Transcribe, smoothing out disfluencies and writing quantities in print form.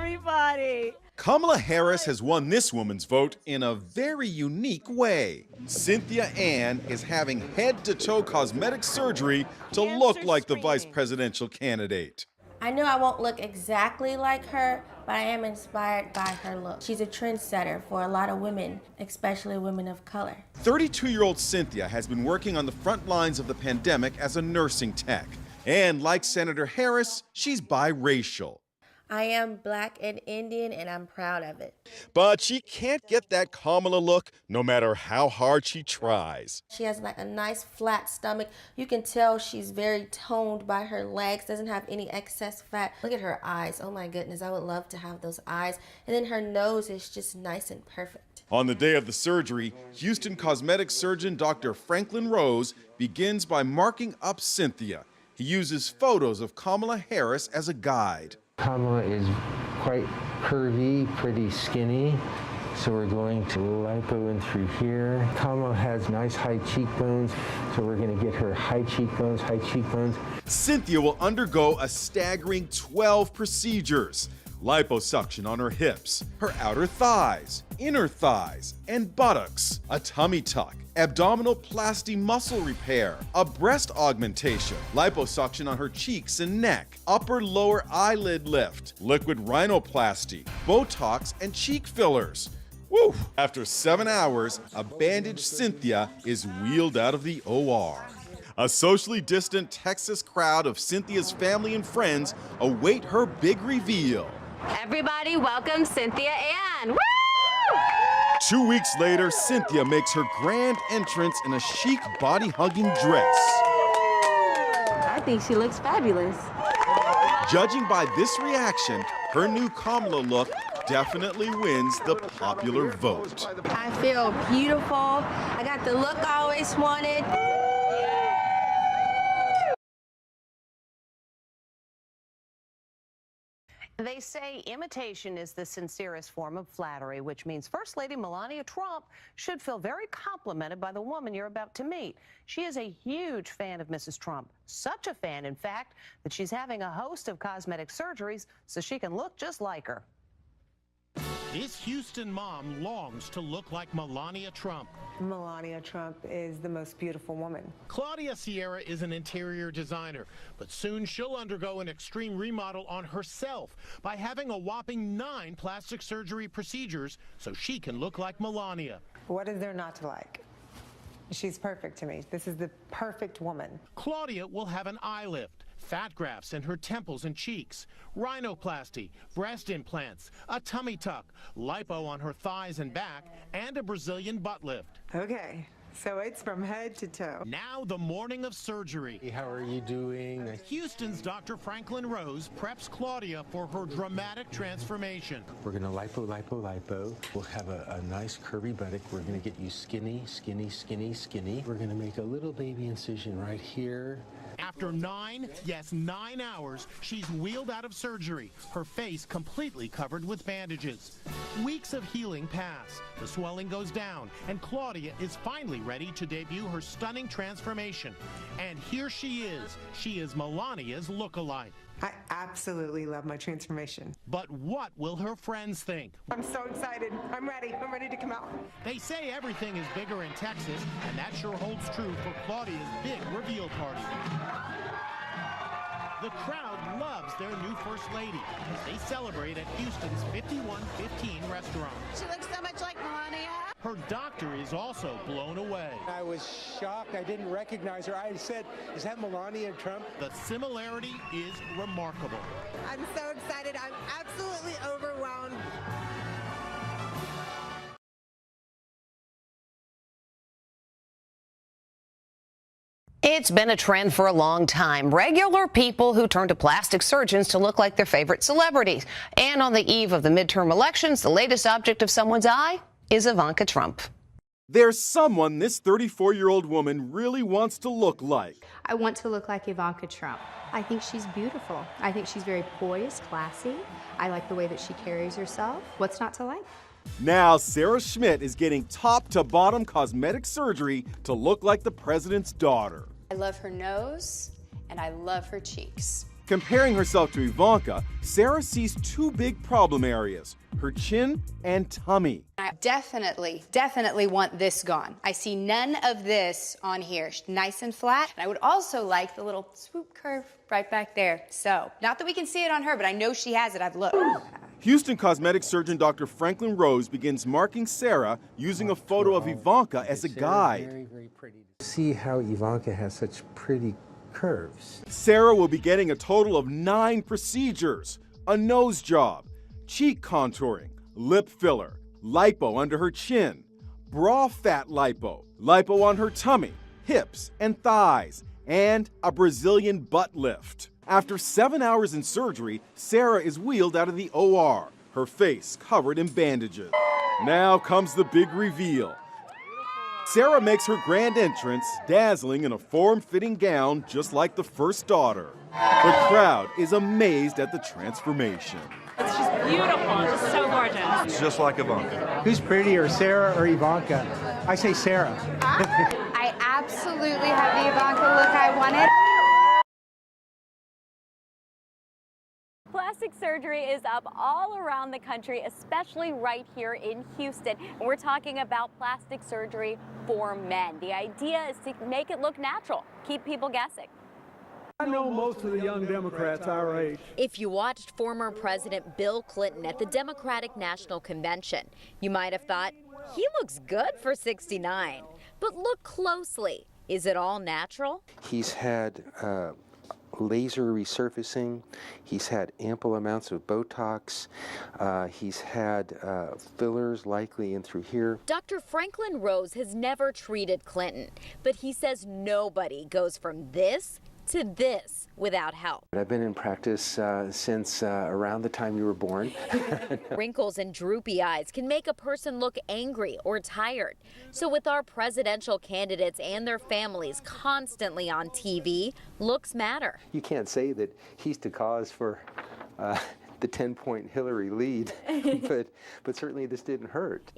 everybody. Kamala Harris has won this woman's vote in a very unique way. Cynthia Ann is having head-to-toe cosmetic surgery to look like the vice presidential candidate. I know I won't look exactly like her, but I am inspired by her look. She's a trendsetter for a lot of women, especially women of color. 32-year-old Cynthia has been working on the front lines of the pandemic as a nursing tech. And like Senator Harris, she's biracial. I am Black and Indian, and I'm proud of it. But she can't get that Kamala look no matter how hard she tries. She has like a nice flat stomach. You can tell she's very toned by her legs, doesn't have any excess fat. Look at her eyes. Oh my goodness, I would love to have those eyes. And then her nose is just nice and perfect. On the day of the surgery, Houston cosmetic surgeon Dr. Franklin Rose begins by marking up Cynthia. He uses photos of Kamala Harris as a guide. Kamala is quite curvy, pretty skinny, so we're going to lipo in through here. Kamala has nice high cheekbones, so we're going to get her high cheekbones, high cheekbones. Cynthia will undergo a staggering 12 procedures. Liposuction on her hips, her outer thighs, inner thighs, and buttocks, a tummy tuck, abdominoplasty muscle repair, a breast augmentation, liposuction on her cheeks and neck, upper-lower eyelid lift, liquid rhinoplasty, Botox, and cheek fillers. Woo! After 7 hours, a bandaged Cynthia is wheeled out of the OR. A socially distant Texas crowd of Cynthia's family and friends await her big reveal. Everybody welcome Cynthia Ann. Woo! 2 weeks later, Cynthia makes her grand entrance in a chic body-hugging dress. I think she looks fabulous. Judging by this reaction, her new Kamala look definitely wins the popular vote. I feel beautiful. I got the look I always wanted. They say imitation is the sincerest form of flattery, which means First Lady Melania Trump should feel very complimented by the woman you're about to meet. She is a huge fan of Mrs. Trump, such a fan, in fact, that she's having a host of cosmetic surgeries so she can look just like her. This Houston mom longs to look like Melania Trump. Melania Trump is the most beautiful woman. Claudia Sierra is an interior designer, but soon she'll undergo an extreme remodel on herself by having a whopping 9 plastic surgery procedures so she can look like Melania. What is there not to like? She's perfect to me. This is the perfect woman. Claudia will have an eye lift, fat grafts in her temples and cheeks, rhinoplasty, breast implants, a tummy tuck, lipo on her thighs and back, and a Brazilian butt lift. Okay, so it's from head to toe. Now the morning of surgery. How are you doing? Houston's Dr. Franklin Rose preps Claudia for her dramatic transformation. We're going to lipo. We'll have a nice curvy buttock. We're going to get you skinny. We're going to make a little baby incision right here. After 9 hours, she's wheeled out of surgery, her face completely covered with bandages. Weeks of healing pass, the swelling goes down, and Claudia is finally ready to debut her stunning transformation. And here she is Melania's look-alike. I absolutely love my transformation. But what will her friends think? I'm so excited. I'm ready to come out. They say everything is bigger in Texas, and that sure holds true for Claudia's big reveal party. The crowd loves their new First Lady as they celebrate at Houston's 5115 restaurant. She looks so much like Melania. Her doctor is also blown away. I was shocked. I didn't recognize her. I said, is that Melania Trump? The similarity is remarkable. I'm so excited. I'm absolutely overwhelmed. It's been a trend for a long time. Regular people who turn to plastic surgeons to look like their favorite celebrities. And on the eve of the midterm elections, the latest object of someone's eye is Ivanka Trump. There's someone this 34-year-old woman really wants to look like. I want to look like Ivanka Trump. I think she's beautiful. I think she's very poised, classy. I like the way that she carries herself. What's not to like? Now, Sarah Schmidt is getting top-to-bottom cosmetic surgery to look like the president's daughter. I love her nose and I love her cheeks. Comparing herself to Ivanka, Sarah sees two big problem areas, her chin and tummy. I definitely want this gone. I see none of this on here. Nice and flat. And I would also like the little swoop curve right back there. So, not that we can see it on her, but I know she has it. I've looked. Houston cosmetic surgeon Dr. Franklin Rose begins marking Sarah using a photo of Ivanka as a guide. Very, very pretty. See how Ivanka has such pretty curves. Sarah will be getting a total of 9 procedures: a nose job, cheek contouring, lip filler, lipo under her chin, bra fat lipo, lipo on her tummy, hips and thighs, and a Brazilian butt lift. After 7 hours in surgery, Sarah is wheeled out of the OR, her face covered in bandages. Now comes the big reveal. Sarah makes her grand entrance, dazzling in a form-fitting gown just like the first daughter. The crowd is amazed at the transformation. It's just beautiful, just so gorgeous. It's just like Ivanka. Who's prettier, Sarah or Ivanka? I say Sarah. I absolutely have the Ivanka look I wanted. Plastic surgery is up all around the country, especially right here in Houston. And we're talking about plastic surgery for men. The idea is to make it look natural, keep people guessing. I know most of the young Democrats our age. If you watched former President Bill Clinton at the Democratic National Convention, you might have thought, he looks good for 69. But look closely. Is it all natural? He's had laser resurfacing. He's had ample amounts of Botox. He's had fillers likely in through here. Dr. Franklin Rose has never treated Clinton, but he says nobody goes from this to this without help. I've been in practice since around the time you were born. Wrinkles and droopy eyes can make a person look angry or tired. So with our presidential candidates and their families constantly on TV, looks matter. You can't say that he's the cause for the 10-point Hillary lead, but certainly this didn't hurt.